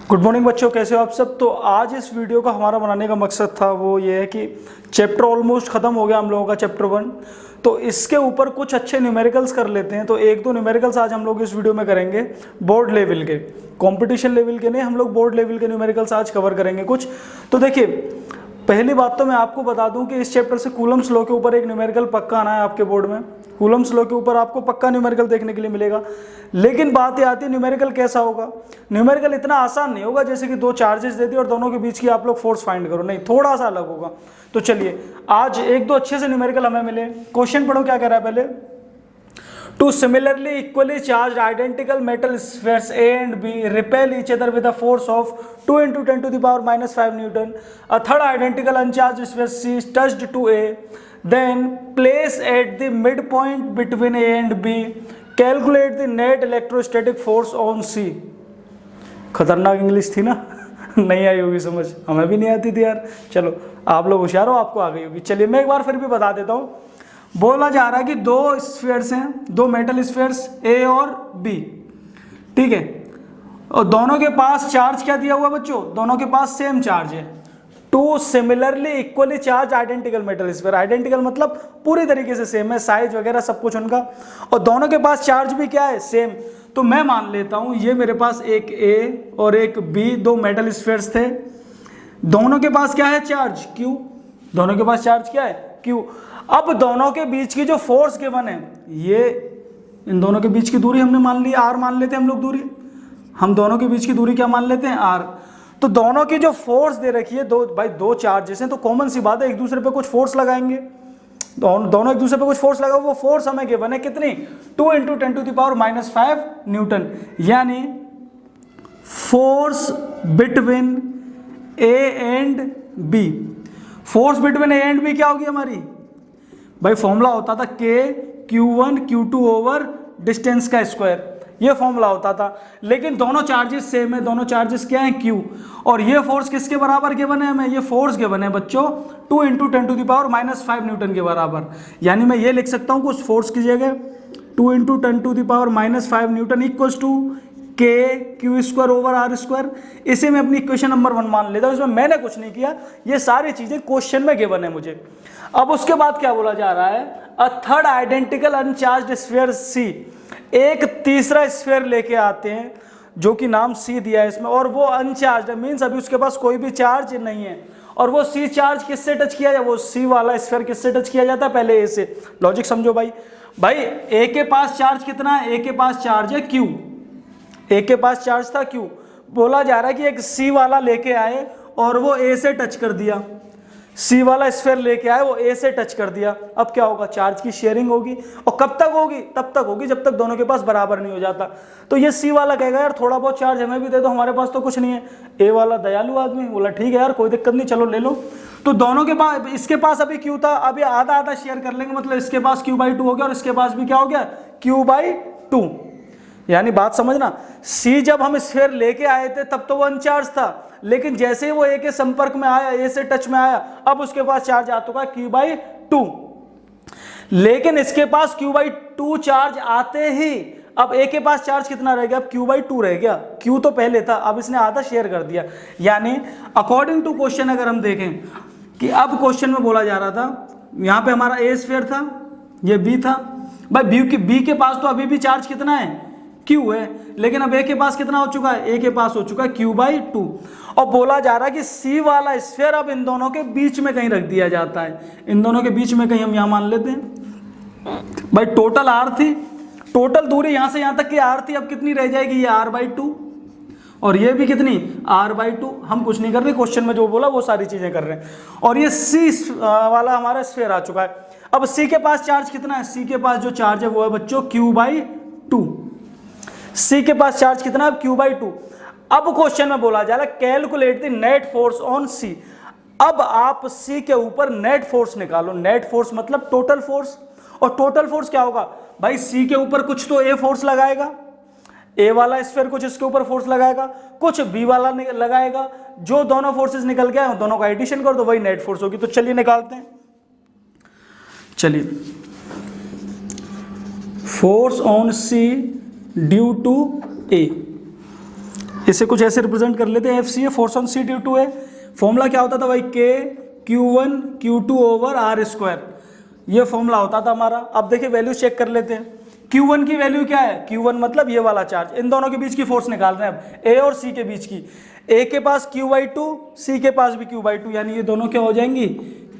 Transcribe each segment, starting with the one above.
Good morning बच्चों, कैसे हो आप सब। तो आज इस वीडियो का हमारा बनाने का मकसद था वो ये है कि चैप्टर ऑलमोस्ट ख़त्म हो गया हम लोगों का, चैप्टर 1। तो इसके ऊपर कुछ अच्छे न्यूमेरिकल्स कर लेते हैं। तो एक दो न्यूमेरिकल्स आज हम लोग इस वीडियो में करेंगे, बोर्ड लेवल के, कंपटीशन लेवल के नहीं, हम लोग बोर्ड लेवल के न्यूमेरिकल्स आज कवर करेंगे कुछ। तो देखिए, पहली बात तो मैं आपको बता दूं कि इस चैप्टर से कूलम्स लॉ के ऊपर एक न्यूमेरिकल पक्का आना है आपके बोर्ड में। कूलम्स लॉ के ऊपर आपको पक्का न्यूमेरिकल देखने के लिए मिलेगा। लेकिन बात ये आती है न्यूमेरिकल कैसा होगा। न्यूमेरिकल इतना आसान नहीं होगा जैसे कि दो चार्जेस दे दिए और दोनों के बीच की आप लोग फोर्स फाइंड करो, नहीं, थोड़ा सा अलग होगा। तो चलिए आज एक दो अच्छे से न्यूमेरिकल हमें मिले। क्वेश्चन पढ़ो क्या कह रहा है पहले। Two similarly equally charged identical metal spheres A and B repel each other with a force of 2 into 10 to the power minus 5 Newton. A third identical uncharged sphere C is touched to A. Then place at the midpoint between A and B. Calculate the net electrostatic force on C. खतरनाक English थी ना नहीं आई होगी समझ, हमें भी नहीं आती थी यार। चलो आप लोग होशियार हो, आपको आ गई होगी। चलिए मैं एक बार फिर भी बता देता हूँ। बोला जा रहा है कि दो स्फीयर्स हैं, दो मेटल स्फीयर्स ए और बी, ठीक है, और दोनों के पास चार्ज क्या दिया हुआ बच्चों, दोनों के पास सेम चार्ज है। Two similarly equally charge identical metal sphere, identical मतलब पूरी तरीके से सेम है, साइज वगैरह सब कुछ उनका, और दोनों के पास चार्ज भी क्या है, सेम। तो मैं मान लेता हूं ये मेरे पास एक ए और एक बी, दो मेटल स्फीयर्स थे, दोनों के पास क्या है, चार्ज क्यू, दोनों के पास चार्ज क्या है, क्यू। अब दोनों के बीच की जो फोर्स गिवन है, ये इन दोनों के बीच की दूरी हमने मान ली आर, मान लेते हैं हम लोग दूरी, हम दोनों के बीच की दूरी क्या मान लेते हैं, आर। तो दोनों की जो फोर्स दे रखी है, दो चार्जेस हैं, तो कॉमन सी बात है एक दूसरे पे कुछ फोर्स लगाएंगे, दोनों एक दूसरे पे कुछ फोर्स लगाओ, वो फोर्स हमें गिवन है कितनी, 2 into 10 to the power minus 5 newton, यानी force between A and B. Force between A and B क्या होगी हमारी भाई, फॉर्मूला होता था K Q1 Q2 over distance का स्क्वायर, ये फॉर्मूला होता था। लेकिन दोनों चार्जेस सेम है, दोनों चार्जेस क्या हैं, Q, और ये फोर्स किसके बराबर गिवन है हमें, ये फोर्स गिवन है बच्चों 2 into 10 to the power minus 5 Newton के बराबर। यानी मैं ये लिख सकता हूँ कि उस फोर्स की जगह 2 into 10 to the power minus 5 newton equals to K Q square over R square. इसे मैं अपनी इक्वेशन नंबर 1 मान लेता हूँ। इसमें मैंने कुछ नहीं किया, ये सारी चीजें क्वेश्चन में गिवन है मुझे। अब उसके बाद क्या बोला जा रहा है, a third identical uncharged sphere C, एक तीसरा स्फीयर लेके आते हैं जो कि नाम C दिया है इसमें, और वो अनचार्ज्ड है, मीन्स अभी उसके पास कोई भी चार्ज नहीं है। और वो C चार्ज किससे टच किया जाए, वो C वाला स्फीयर किससे टच किया जाता है, पहले A से। लॉजिक समझो भाई, A के पास चार्ज कितना है, A के पास चार्ज है Q, A के पास चार्ज था Q। बोला जा रहा है कि एक C वाला लेके आए और वो A से टच कर दिया, C वाला स्फीयर लेके आए, वो A से टच कर दिया। अब क्या होगा, चार्ज की शेयरिंग होगी, और कब तक होगी, तब तक होगी जब तक दोनों के पास बराबर नहीं हो जाता। तो ये C वाला कहेगा यार थोड़ा बहुत चार्ज हमें भी दे दो, हमारे पास तो कुछ नहीं है। A वाला दयालु आदमी बोला ठीक है यार कोई दिक्कत नहीं, चलो ले लो। तो दोनों के पास, इसके पास अभी Q था, अभी आधा आधा शेयर कर लेंगे, मतलब इसके पास Q/2 हो गया और इसके पास भी क्या हो गया, Q/2। यानी बात समझना, C जब हम स्फीयर लेके आए थे तब तो वो अनचार्ज था, लेकिन जैसे ही वो A के संपर्क में आया, A से टच में आया, अब उसके पास चार्ज आ चुका है Q/2। लेकिन इसके पास Q/2 चार्ज आते ही अब A के पास चार्ज कितना रह गया, अब Q/2 रह गया, Q तो पहले था, अब इसने आधा शेयर कर दिया। यानी अकॉर्डिंग टू क्वेश्चन अगर हम देखें कि अब क्वेश्चन में बोला जा रहा था, यहाँ पे हमारा A स्फीयर था, ये B था, भाई B के पास तो अभी भी चार्ज कितना है, Q है, लेकिन अब A के पास कितना हो चुका है, A के पास हो चुका है Q/2। और बोला जा रहा है कि C वाला स्फीयर अब इन दोनों के बीच में कहीं रख दिया जाता है, इन दोनों के बीच में कहीं हम यहाँ मान लेते हैं। भाई टोटल R थी, टोटल दूरी यहाँ से यहाँ तक की R थी, अब कितनी रह जाएगी, ये R/2, और ये भी कितनी, R/2। हम कुछ नहीं कर रहे, क्वेश्चन में जो बोला वो सारी चीजें कर रहे हैं। और ये C वाला हमारा स्फीयर आ चुका है। अब C के पास चार्ज कितना है, C के पास जो चार्ज है वो है बच्चों Q/2। C के पास चार्ज कितना है, Q/2। अब क्वेश्चन में बोला जा रहा है calculate the net force on C। अब आप C के ऊपर नेट फोर्स निकालो, नेट फोर्स मतलब टोटल फोर्स, और टोटल फोर्स क्या होगा भाई, C के ऊपर कुछ तो A फोर्स लगाएगा, A वाला स्फीयर कुछ इसके ऊपर फोर्स लगाएगा, कुछ B वाला लगाएगा, जो दोनों फोर्सेस निकल गए दोनों का एडिशन कर दो, वही नेट फोर्स होगी। तो चलिए निकालते हैं। चलिए, force on C due to A, इसे कुछ ऐसे रिप्रेजेंट कर लेते हैं, F C A force on C due to A. Formula क्या होता था भाई, K Q1 Q2 over R square, ये फॉर्मूला होता था हमारा। अब देखिए वैल्यू चेक कर लेते हैं। Q1 की वैल्यू क्या है, Q1 मतलब ये वाला चार्ज, इन दोनों के बीच की फोर्स निकाल रहे हैं अब, A और C के बीच की। A के पास Q/2, C के पास भी Q/2, यानी ये दोनों क्या हो जाएंगी,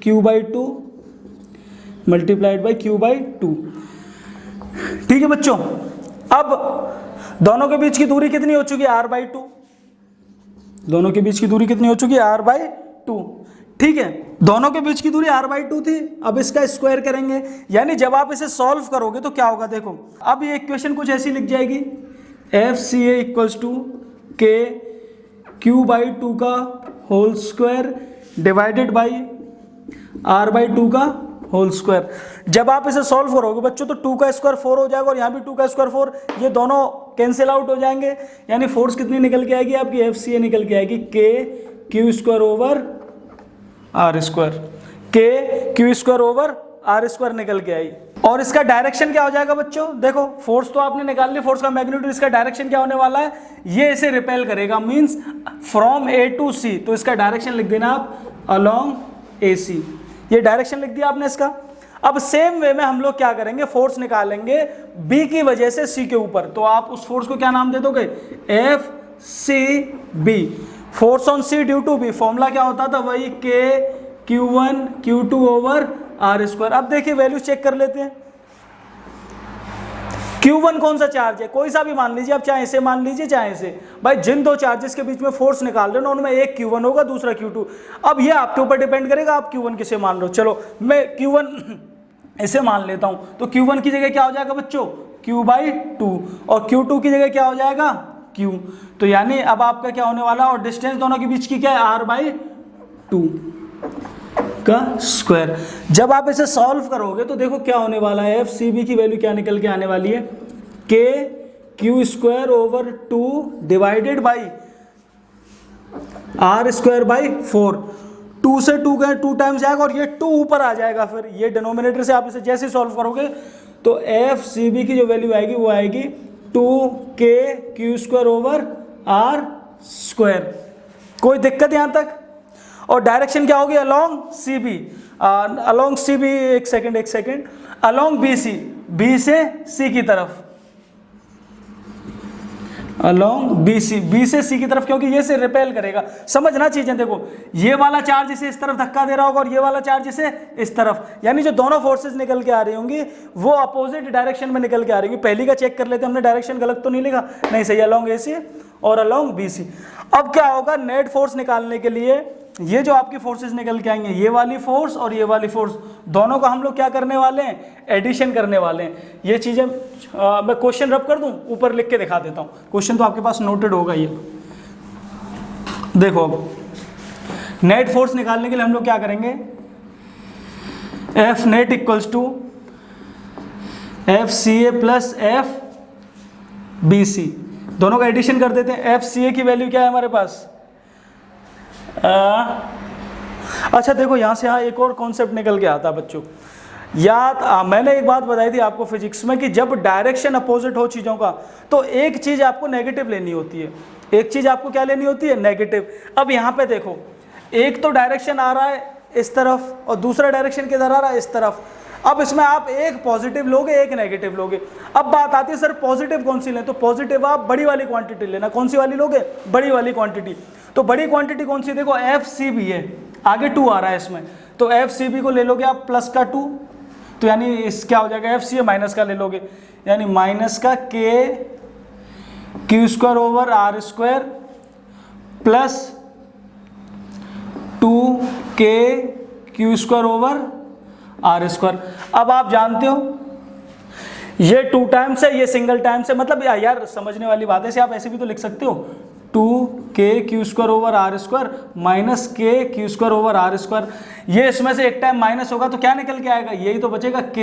Q/2 मल्टीप्लाइड बाई Q/2। ठीक है बच्चों, अब दोनों के बीच की दूरी कितनी हो चुकी है, R/2। दोनों के बीच की दूरी कितनी हो चुकी है, R/2। ठीक है, दोनों के बीच की दूरी R/2 थी। अब इसका स्क्वायर करेंगे, यानी जब आप इसे सॉल्व करोगे तो क्या होगा, देखो अब ये इक्वेशन कुछ ऐसी लिख जाएगी, FCA इक्वल्स टू के Q/2 का whole square divided by R/2 का होल स्क्वायर। जब आप इसे सॉल्व करोगे बच्चों तो 2 का स्क्वायर 4 हो जाएगा और यहाँ भी 2 का स्क्वायर 4, ये दोनों कैंसिल आउट हो जाएंगे, यानी फोर्स कितनी निकल के आएगी आपकी, FCA निकल के आएगी के Q² ओवर आर स्क्वायर, के Q² ओवर आर स्क्वायर निकल के आई। और इसका डायरेक्शन क्या हो जाएगा बच्चों, देखो फोर्स तो आपने निकाल ली, फोर्स का मैग्नीट्यूड, इसका डायरेक्शन क्या होने वाला है, ये इसे रिपेल करेगा, means from A to C, तो इसका डायरेक्शन लिख देना आप अलोंग AC, ये डायरेक्शन लिख दिया आपने इसका। अब सेम वे में हम लोग क्या करेंगे, फोर्स निकालेंगे B की वजह से C के ऊपर, तो आप उस फोर्स को क्या नाम दे दोगे, FCB, force on C due to B। Formula क्या होता था वही, के Q1 Q2 over R square. अब देखिए वैल्यू चेक कर लेते हैं। Q1 कौन सा चार्ज है, कोई सा भी मान लीजिए आप, चाहे इसे मान लीजिए चाहे इसे, भाई जिन दो चार्जेस के बीच में फोर्स निकाल रहे हो ना, उनमें एक Q1 होगा दूसरा Q2। अब ये आपके ऊपर डिपेंड करेगा आप Q1 किसे मान रहे हो। चलो मैं Q1 इसे मान लेता हूं, तो Q1 की जगह क्या हो जाएगा बच्चों, Q/2, और Q2 की जगह क्या हो जाएगा, Q। तो यानी अब आपका क्या होने वाला है, और डिस्टेंस दोनों के बीच की क्या है, R/2 का स्क्वायर। जब आप इसे सॉल्व करोगे तो देखो क्या होने वाला है, FCB की वैल्यू क्या निकल के आने वाली है, के Q² over 2 divided by R²/4। 2 से 2 गए, 2 टाइम्स जाएगा और ये 2 ऊपर आ जाएगा, फिर ये डिनोमिनेटर से आप इसे जैसे सॉल्व करोगे तो FCB की जो वैल्यू आएगी वो आएगी 2K Q² ओवर R²। कोई दिक्कत यहां तक। और डायरेक्शन क्या होगी, अलोंग CB, अलोंग CB, एक सेकेंड, अलोंग BC, B से C की तरफ, अलोंग B से C की तरफ, क्योंकि ये से रिपेल करेगा। समझना चीजें, देखो ये वाला चार्ज इसे इस तरफ धक्का दे रहा होगा और ये वाला चार्ज इसे इस तरफ, यानी जो दोनों फोर्सेस निकल के आ रही होंगी वो अपोजिट डायरेक्शन में निकल के आ रही होंगी। पहली का चेक कर लेते हैं, हमने डायरेक्शन गलत तो नहीं लिखा, नहीं सही, अलोंग AC और अलोंग BC। अब क्या होगा, नेट फोर्स निकालने के लिए ये जो आपकी फोर्सेस निकल के आएंगे, ये वाली फोर्स और ये वाली फोर्स, दोनों का हम लोग क्या करने वाले हैं, एडिशन करने वाले हैं। ये चीजें मैं क्वेश्चन रब कर दूं, ऊपर लिख के दिखा देता हूं, क्वेश्चन तो आपके पास नोटेड होगा। ये देखो, अब नेट फोर्स निकालने के लिए हम लोग क्या करेंगे, F net equals to FCA plus FBC, दोनों का एडिशन कर देते हैं। FCA की वैल्यू क्या है हमारे पास, अच्छा देखो यहां से यहाँ एक और कॉन्सेप्ट निकल के आता है बच्चों, याद मैंने एक बात बताई थी आपको फिजिक्स में कि जब डायरेक्शन अपोजिट हो चीज़ों का तो एक चीज़ आपको नेगेटिव लेनी होती है, एक चीज़ आपको क्या लेनी होती है, नेगेटिव। अब यहाँ पे देखो, एक तो डायरेक्शन आ रहा है इस तरफ और दूसरा डायरेक्शन किधर आ रहा है, इस तरफ। अब इसमें आप एक पॉजिटिव लोगे, एक नेगेटिव लोगे। अब बात आती है सर पॉजिटिव कौन सी लें, तो पॉजिटिव आप बड़ी वाली क्वांटिटी लेना। कौन सी वाली लोगे, बड़ी वाली क्वांटिटी। तो बड़ी क्वांटिटी कौन सी, देखो FCB है, आगे 2 आ रहा है इसमें, तो FCB को ले लोगे आप प्लस का 2, तो यानी इस क्या हो जाएगा, FCA माइनस का ले लोगे, यानी माइनस का K Q² over R² plus 2K Q² over R²। अब आप जानते हो ये 2 टाइम्स है, ये सिंगल टाइम्स है, मतलब यार समझने वाली बात है, इसे आप ऐसे भी तो लिख सकते हो, 2K Q² over R² minus K Q² over R²। ये इसमें से एक टाइम माइनस होगा तो क्या निकल के आएगा, यही तो बचेगा K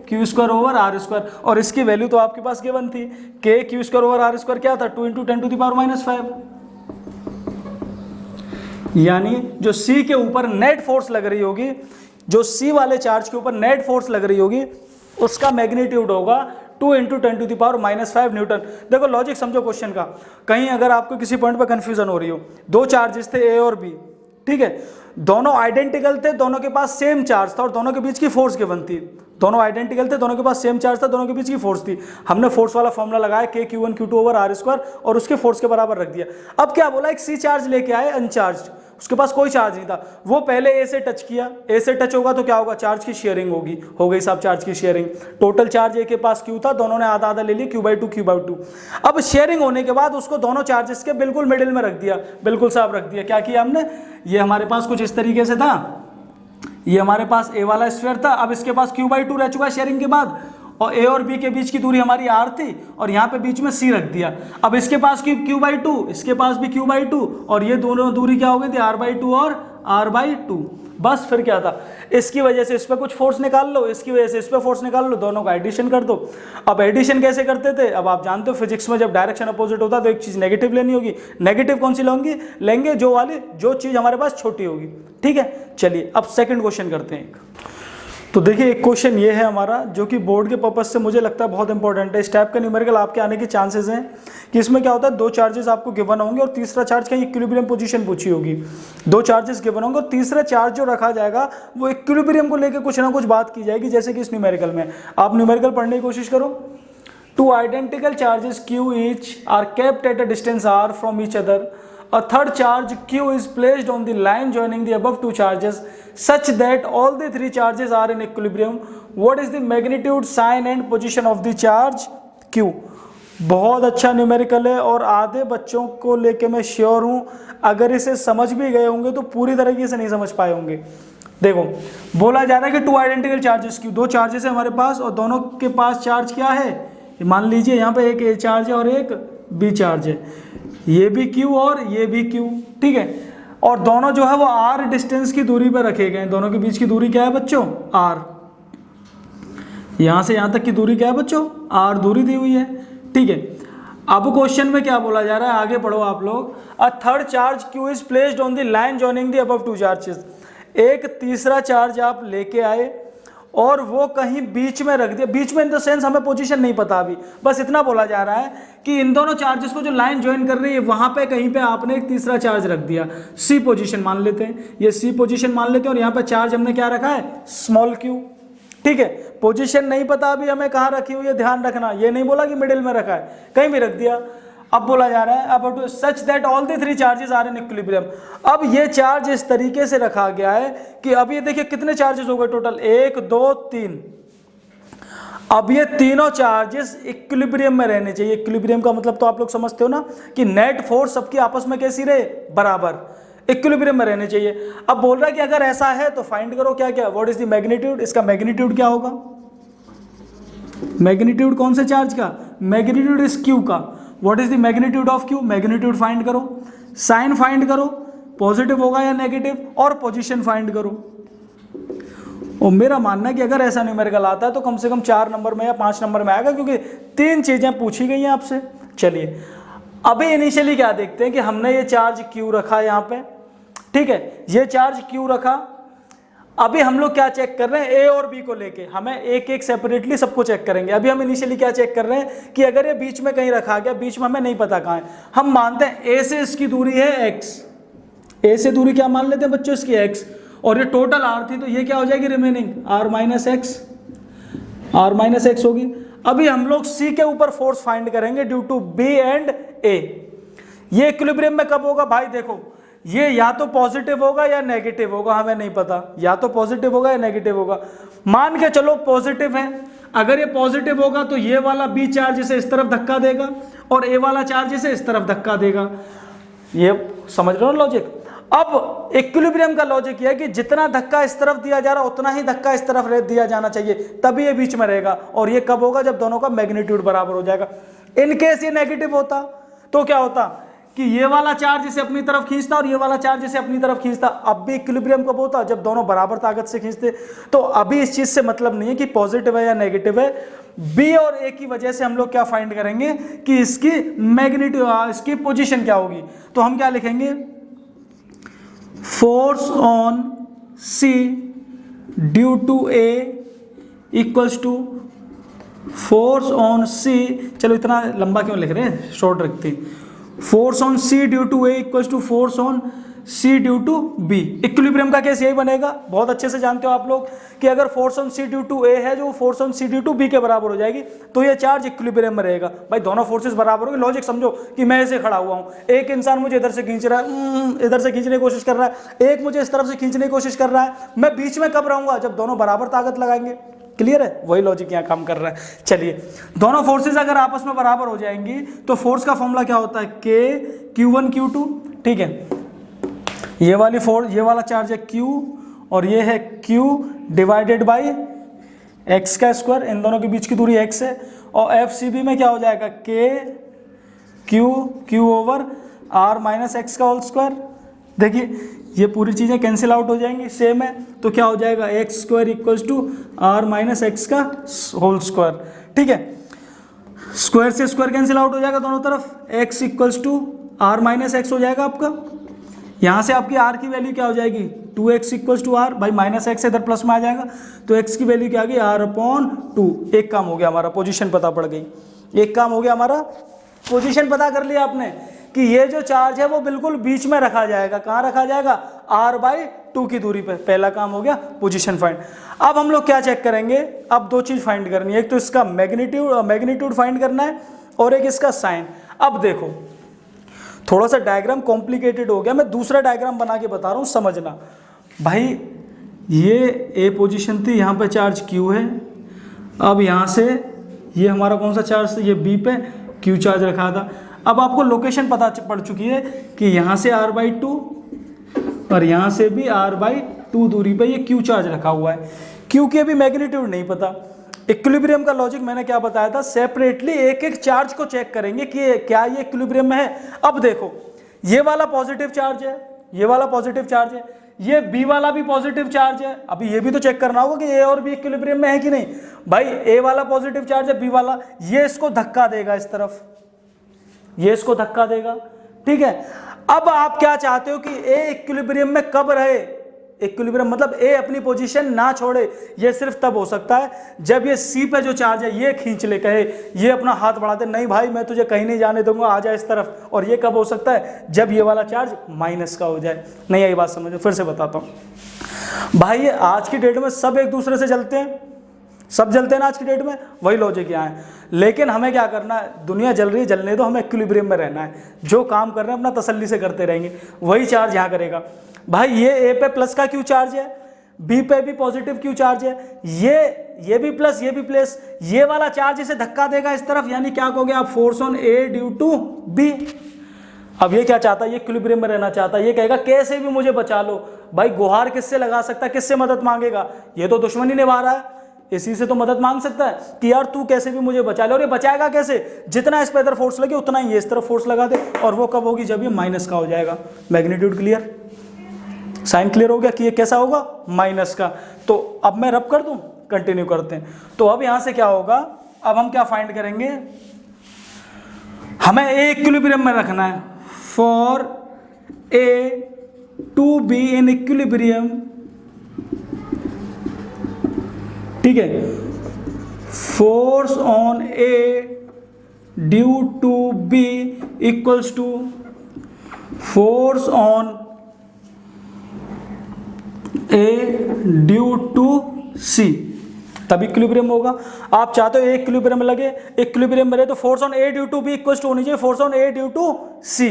Q² ओवर R²। और इसकी वैल्यू तो आपके पास गिवन थी, K Q² ओवर R² क्या था, 2 × 10⁻⁵। यानी जो C के ऊपर नेट फोर्स लग रही होगी, जो C वाले चार्ज के ऊपर नेट फोर्स लग रही होगी, उसका मैग्नीट्यूड होगा 2 × 10⁻⁻5 न्यूटन। देखो लॉजिक समझो क्वेश्चन का, कहीं अगर आपको किसी पॉइंट पर कंफ्यूजन हो रही हो, दो चार्जेस थे ए और बी, ठीक है, दोनों आइडेंटिकल थे, दोनों के पास सेम चार्ज था और दोनों के बीच की फोर्स गिवन थी, दोनों आइडेंटिकल थे, दोनों के पास सेम चार्ज था, दोनों के बीच की फोर्स थी। हमने फोर्स वाला फॉर्मूला लगाया KQ1Q2/r² और उसके फोर्स के बराबर रख दिया। अब क्या बोला, एक सी चार्ज लेके आए अनचार्ज, उसके पास कोई चार्ज नहीं था, वो पहले ए से टच किया, ए से टच होगा तो क्या होगा, चार्ज की शेयरिंग होगी, हो गई साहब चार्ज की शेयरिंग। टोटल चार्ज ए के पास Q था, दोनों ने आधा आधा ले लिया, Q/2। अब शेयरिंग होने के बाद उसको दोनों चार्जेस के बिल्कुल मिडिल में रख दिया, बिल्कुल साहब रख दिया। क्या किया हमने, ये हमारे पास कुछ इस तरीके से था, ये हमारे पास ए वाला स्फीयर था, अब इसके पास Q/2 रह चुका शेयरिंग के बाद, और ए और बी के बीच की दूरी हमारी r थी और यहाँ पे बीच में c रख दिया। अब इसके पास Q/2, इसके पास भी Q/2 और ये दोनों दूरी क्या हो गई थी, r/2 और r/2। बस फिर क्या था, इसकी वजह से इस पर कुछ फोर्स निकाल लो, इसकी वजह से इस पर फोर्स निकाल लो, दोनों का एडिशन कर दो। अब एडिशन कैसे करते थे, अब आप जानते हो फिजिक्स में जब डायरेक्शन अपोजिट होता है तो एक चीज़ नेगेटिव लेनी होगी, नेगेटिव कौन सी लेंगे, जो चीज़ हमारे पास छोटी होगी, ठीक है। चलिए अब सेकंड क्वेश्चन करते हैं। तो देखिए एक क्वेश्चन ये है हमारा, जो कि बोर्ड के पर्पज से मुझे लगता है बहुत इंपॉर्टेंट है। इस टाइप का न्यूमेरिकल आपके आने के चांसेस हैं कि इसमें क्या होता है, दो चार्जेस आपको गिवन होंगे और तीसरा चार्ज कहीं इक्विलिब्रियम पोजीशन पूछी होगी। दो चार्जेस गिवन होंगे और तीसरा चार्ज जो रखा जाएगा वो इक्विलिब्रियम को लेकर कुछ ना कुछ बात की जाएगी, जैसे कि इस न्यूमेरिकल में। आप न्यूमेरिकल पढ़ने की कोशिश करो। Two identical charges Q each are kept at a distance r from each other. A third charge Q is placed on the line joining the above two charges such that all the three charges are in equilibrium. What is the magnitude, sign and position of the charge Q? बहुत अच्छा numerical है और आधे बच्चों को लेके मैं sure हूँ अगर इसे समझ भी गए होंगे तो पूरी तरीके से नहीं समझ पाए होंगे। देखो बोला जा रहा है कि टू आइडेंटिकल चार्जेस Q, दो चार्जेस है हमारे पास और दोनों के पास चार्ज क्या है, मान लीजिए यहाँ पे एक A चार्ज है और एक B चार्ज है, ये भी Q और ये भी Q, ठीक है। और दोनों जो है वो R डिस्टेंस की दूरी पर रखे गए हैं। दोनों के बीच की दूरी क्या है बच्चों, R। यहाँ से यहाँ तक की दूरी क्या है बच्चों, R दूरी दी हुई है, ठीक है। अब क्वेश्चन में क्या बोला जा रहा है, आगे पढ़ो आप लोग। A third charge Q is placed on the line joining the above two charges. एक तीसरा चार्ज आप लेके आए और वो कहीं बीच में रख दिया, बीच में इन द सेंस हमें पोजीशन नहीं पता अभी, बस इतना बोला जा रहा है कि इन दोनों चार्जेस को जो लाइन ज्वाइन कर रही है वहां पे कहीं पे आपने एक तीसरा चार्ज रख दिया, सी पोजीशन मान लेते हैं, ये सी पोजीशन मान लेते हैं और यहाँ पे चार्ज हमने क्या रखा है, स्मॉल क्यू, ठीक है। पोजीशन नहीं पता अभी हमें कहाँ रखी हुई है, ध्यान रखना, ये नहीं बोला कि मिडिल में रखा है, कहीं भी रख दिया। अब बोला जा रहा है अब such that all the three charges are in equilibrium. अब ये चार्ज इस तरीके से रखा गया है कि अब ये देखिए कितने चार्जेस हो गए टोटल, 1 2 3। अब ये तीनों चार्जेस इक्विलिब्रियम में रहने चाहिए। इक्विलिब्रियम का मतलब तो आप लोग समझते हो ना कि नेट फोर्स सबकी आपस में कैसी रहे, बराबर, इक्विलिब्रियम में रहने चाहिए। अब बोल रहा है कि अगर ऐसा है तो फाइंड करो क्या क्या, व्हाट इज द मैग्नीट्यूड। इसका मैग्नीट्यूड क्या होगा, मैग्नीट्यूड कौन से चार्ज का, मैग्नीट्यूड इस क्यू का। What is the magnitude of Q, magnitude find करो, साइन फाइंड करो, पॉजिटिव होगा या नेगेटिव, और पोजीशन फाइंड करो। और मेरा मानना है कि अगर ऐसा न्यूमेरिकल आता है तो कम से कम 4 नंबर में या 5 नंबर में आएगा, क्योंकि 3 चीजें पूछी गई हैं आपसे। चलिए अभी इनिशियली क्या देखते हैं कि हमने ये चार्ज क्यू रखा यहाँ पे, ठीक है, ये चार्ज क्यू रखा। अभी हम लोग क्या चेक कर रहे हैं, ए और बी को लेके हमें एक एक सेपरेटली सबको चेक करेंगे। अभी हम इनिशियली क्या चेक कर रहे हैं कि अगर ये बीच में कहीं रखा गया, बीच में हमें नहीं पता कहाँ है, हम मानते हैं ए से इसकी दूरी है x, ए से दूरी क्या मान लेते हैं बच्चों, इसकी x, और ये टोटल r थी तो ये क्या हो जाएगी रिमेनिंग r माइनस एक्स होगी। अभी हम लोग c के ऊपर फोर्स फाइंड करेंगे due to b and a। ये इक्विलिब्रियम में कब होगा भाई, देखो ये या तो पॉजिटिव होगा या नेगेटिव होगा, हमें नहीं पता, या तो पॉजिटिव होगा या नेगेटिव होगा। मान के चलो पॉजिटिव है, अगर ये पॉजिटिव होगा तो ये वाला बी चार्ज इसे इस तरफ धक्का देगा और ए वाला चार्ज इसे इस तरफ धक्का देगा। ये समझ रहे हो लॉजिक। अब इक्विलिब्रियम का लॉजिक ये है कि जितना धक्का इस तरफ दिया जा रहा है उतना ही धक्का इस तरफ दिया जाना चाहिए, तभी ये बीच में रहेगा। और ये कब होगा, जब दोनों का मैग्नीट्यूड बराबर हो जाएगा। इनकेस ये नेगेटिव होता तो क्या होता कि ये वाला चार्ज इसे अपनी तरफ खींचता और ये वाला चार्ज इसे अपनी तरफ खींचता। अब भी इक्विलिब्रियम कब होता, जब दोनों बराबर ताकत से खींचते। तो अभी इस चीज से मतलब नहीं है कि पॉजिटिव है या नेगेटिव है, बी और ए की वजह से हम लोग क्या फाइंड करेंगे कि इसकी मैग्नीट्यूड, इसकी पोजीशन क्या होगी। तो हम क्या लिखेंगे, force on C due to A equals to force on C, चलो इतना लंबा क्यों लिख रहे हैं, शॉर्ट रखते हैं। Force on C due to A equals to force on C due to B. Equilibrium का केस यही बनेगा, बहुत अच्छे से जानते हो आप लोग कि अगर force on C due to A है जो force on C due to B के बराबर हो जाएगी, तो ये चार्ज इक्विलिब्रियम में रहेगा। भाई दोनों फोर्सेस बराबर होंगे, लॉजिक समझो कि मैं ऐसे खड़ा हुआ हूँ, एक इंसान मुझे इधर से खींच रहा है, इधर से खींचने की कोशिश कर रहा है, एक मुझे इस तरफ से खींचने की कोशिश कर रहा है, मैं बीच में कब रहूंगा, जब दोनों बराबर ताकत लगाएंगे। क्लियर है, वही लॉजिक यहाँ काम कर रहा है। चलिए, दोनों फोर्सेस अगर आपस में बराबर हो जाएंगी तो फोर्स का फॉर्मूला क्या होता है, के Q1 Q2। ठीक है, ये वाली फोर्स, ये वाला चार्ज है Q और ये है Q डिवाइडेड बाई x का स्क्वायर, इन दोनों के बीच की दूरी x है, और FCB में क्या हो जाएगा, K Q over R minus X का होल स्क्वायर। देखिए ये पूरी चीज़ें कैंसिल आउट हो जाएंगी, सेम है, तो क्या हो जाएगा, X square equals to R minus X का होल स्क्वायर। ठीक है, स्क्वायर से स्क्वायर कैंसिल आउट हो जाएगा दोनों तरफ, X equals to R minus X हो जाएगा आपका। यहाँ से आपकी आर की वैल्यू क्या हो जाएगी, 2x इक्वल्स टू आर, भाई माइनस एक्स इधर प्लस में आ जाएगा, तो x की वैल्यू क्या आ गई, R/2। एक काम हो गया हमारा, पोजीशन पता पड़ गई, एक काम हो गया हमारा, पोजीशन पता कर लिया आपने कि ये जो चार्ज है वो बिल्कुल बीच में रखा जाएगा। कहाँ रखा जाएगा, R/2 की दूरी पे। पहला काम हो गया, पोजीशन फाइंड। अब हम लोग क्या चेक करेंगे, अब दो चीज फाइंड करनी है, एक तो इसका मैग्नीट्यूड फाइंड करना है और एक इसका साइन। अब देखो थोड़ा सा डायग्राम कॉम्प्लिकेटेड हो गया, मैं दूसरा डायग्राम बना के बता रहा हूँ, समझना भाई। ये ए पोजीशन थी, यहाँ पे चार्ज Q है, अब यहाँ से ये हमारा कौन सा चार्ज था, ये B पे Q चार्ज रखा था। अब आपको लोकेशन पता पड़ चुकी है कि यहाँ से R/2 और यहाँ से भी R/2 दूरी पे ये Q चार्ज रखा हुआ है। Q की अभी मैग्नीट्यूड नहीं पता। इक्विलिब्रियम का लॉजिक मैंने क्या बताया था, सेपरेटली एक एक चार्ज को चेक करेंगे कि क्या ये इक्विलिब्रियम में है। अब देखो ये वाला पॉजिटिव चार्ज है, ये वाला पॉजिटिव चार्ज है, ये बी वाला भी पॉजिटिव चार्ज है। अभी ये भी तो चेक करना होगा कि ए और बी इक्विलिब्रियम में है कि नहीं। भाई ए वाला पॉजिटिव चार्ज है, बी वाला, ये इसको धक्का देगा इस तरफ, ये इसको धक्का देगा। ठीक है, अब आप क्या चाहते हो कि ए इक्विलिब्रियम में कब रहे, इक्विलिब्रियम मतलब ए अपनी पोजीशन ना छोड़े। ये सिर्फ तब हो सकता है जब ये सी पे जो चार्ज है ये खींच ले, कहे ये अपना हाथ बढ़ा दे, नहीं भाई मैं तुझे कहीं नहीं जाने दूंगा, आ जा इस तरफ। और ये कब हो सकता है, जब ये वाला चार्ज माइनस का हो जाए। नहीं आई बात समझो, फिर से बताता हूँ भाई। ये आज की डेट में सब एक दूसरे से जलते हैं, सब जलते हैं ना आज की डेट में, वही लॉजिक यहाँ है। लेकिन हमें क्या करना है, दुनिया जल रही है, जलने दो, हमें इक्विलिब्रियम में रहना है। जो काम कर रहे हैं अपना तसल्ली से करते रहेंगे, वही चार्ज यहाँ करेगा। भाई ये ए पे प्लस का क्यू चार्ज है, बी पे भी पॉजिटिव क्यू चार्ज है, ये भी प्लस, ये भी प्लस, ये वाला चार्ज इसे धक्का देगा इस तरफ, यानी क्या कहोगे आप, force on A due to B. अब ये क्या चाहता है, ये इक्विलिब्रियम में रहना चाहता है, ये कहेगा कैसे भी मुझे बचा लो। भाई गुहार किससे लगा सकता है, किससे मदद मांगेगा, ये तो दुश्मनी निभा रहा है, इसी से तो मदद मांग सकता है कि यार तू कैसे भी मुझे बचा ले। और ये बचाएगा कैसे, जितना इस पे इधर फोर्स लगे उतना ही ये इस तरफ फोर्स लगा दे, और वो कब होगी, जब ये माइनस का हो जाएगा। मैग्नीट्यूड क्लियर, साइन क्लियर हो गया कि ये कैसा होगा, माइनस का। तो अब मैं रब कर दूं, कंटिन्यू करते हैं। तो अब यहां से क्या होगा, अब हम क्या फाइंड करेंगे, हमें ए इक्विलिब्रियम में रखना है। For A to B in equilibrium, ठीक है, force on A due to B equals to force on A due to C, तब इक्विलिब्रियम होगा। आप चाहते हो ए इक्विलिब्रियम में लगे, इक्विलिब्रियम में रहे, तो force on A due to B equals to होनी चाहिए force on A due to C.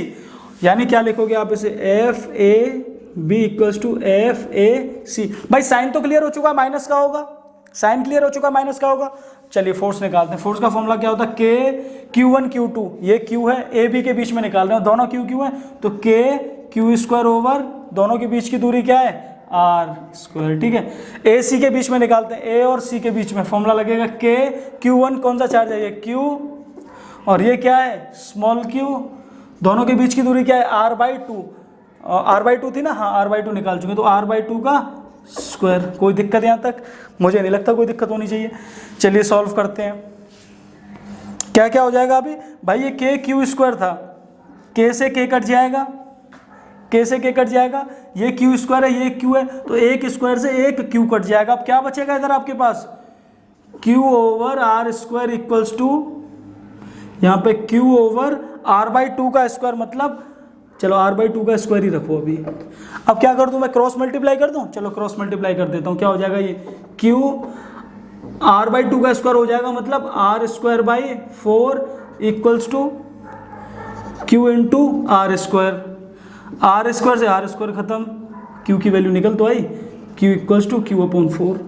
यानी क्या लिखोगे आप इसे, F A B equals to F A C. भाई साइन तो क्लियर हो चुका है, माइनस का होगा, साइन क्लियर हो चुका है, माइनस का होगा। चलिए फोर्स निकालते हैं। फोर्स का फॉर्मूला क्या होता है, के Q1 Q2, ये Q है, ए बी के बीच में निकाल रहे हैं, दोनों Q है, तो के Q स्क्वायर ओवर दोनों के बीच की दूरी क्या है, आर स्क्वायर। ठीक है, ए सी के बीच में निकालते हैं, ए और सी के बीच में फॉर्मूला लगेगा के Q1 कौन सा चार्ज है, ये Q, और ये क्या है, स्मॉल q, दोनों के बीच की दूरी क्या है, R/2, R/2 थी ना, हाँ R/2 निकाल चुके, तो R/2 का स्क्वायर। कोई दिक्कत यहाँ तक, मुझे नहीं लगता कोई दिक्कत होनी चाहिए। चलिए सॉल्व करते हैं, क्या क्या हो जाएगा अभी। भाई ये के Q स्क्वायर था, के से के कट जाएगा, के से के कट जाएगा, ये Q स्क्वायर है, ये Q है, तो एक स्क्वायर से एक Q कट जाएगा। अब क्या बचेगा इधर आपके पास, Q over R square equals to, यहाँ पे Q ओवर R बाई 2 का स्क्वायर, मतलब चलो R बाई 2 का स्क्वायर ही रखो अभी। अब क्या कर दूँ मैं, क्रॉस मल्टीप्लाई कर दूँ, चलो क्रॉस मल्टीप्लाई कर देता हूँ। क्या हो जाएगा ये, Q R बाई 2 का स्क्वायर हो जाएगा, मतलब R square by 4 equals to Q into R square. R square से आर स्क्वायर खत्म, Q की वैल्यू निकल तो आई, Q equals to Q upon 4,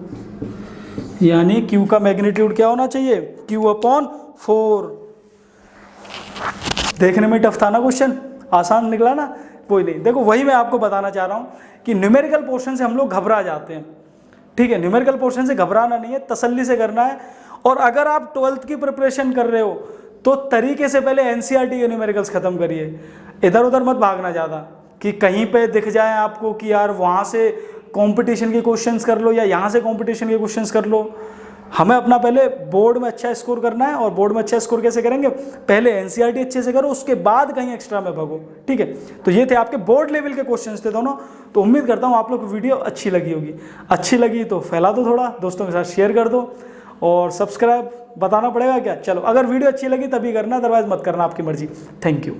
यानी Q का मैग्नीट्यूड क्या होना चाहिए, Q अपॉन 4। देखने में टफ था ना क्वेश्चन, आसान निकला ना, कोई नहीं। देखो वही मैं आपको बताना चाह रहा हूँ कि न्यूमेरिकल पोर्शन से हम लोग घबरा जाते हैं, ठीक है। न्यूमेरिकल पोर्शन से घबराना नहीं है, तसल्ली से करना है। और अगर आप 12th की प्रिपरेशन कर रहे हो तो तरीके से पहले एनसीईआरटी के न्यूमेरिकल्स खत्म करिए, इधर उधर मत भागना ज़्यादा कि कहीं पे दिख जाए आपको कि यार वहाँ से कंपटीशन के क्वेश्चंस कर लो या यहाँ से कंपटीशन के क्वेश्चंस कर लो। हमें अपना पहले बोर्ड में अच्छा स्कोर करना है, और बोर्ड में अच्छा स्कोर कैसे करेंगे, पहले एनसीईआरटी अच्छे से करो, उसके बाद कहीं एक्स्ट्रा में भागो, ठीक है। तो ये थे आपके बोर्ड लेवल के क्वेश्चंस थे दोनों। तो उम्मीद करता हूँ आप लोग को वीडियो अच्छी लगी होगी। अच्छी लगी तो फैला दो, थोड़ा दोस्तों के साथ शेयर कर दो, और सब्सक्राइब बताना पड़ेगा क्या, चलो अगर वीडियो अच्छी लगी तभी करना, अदरवाइज मत करना, आपकी मर्जी। Thank you.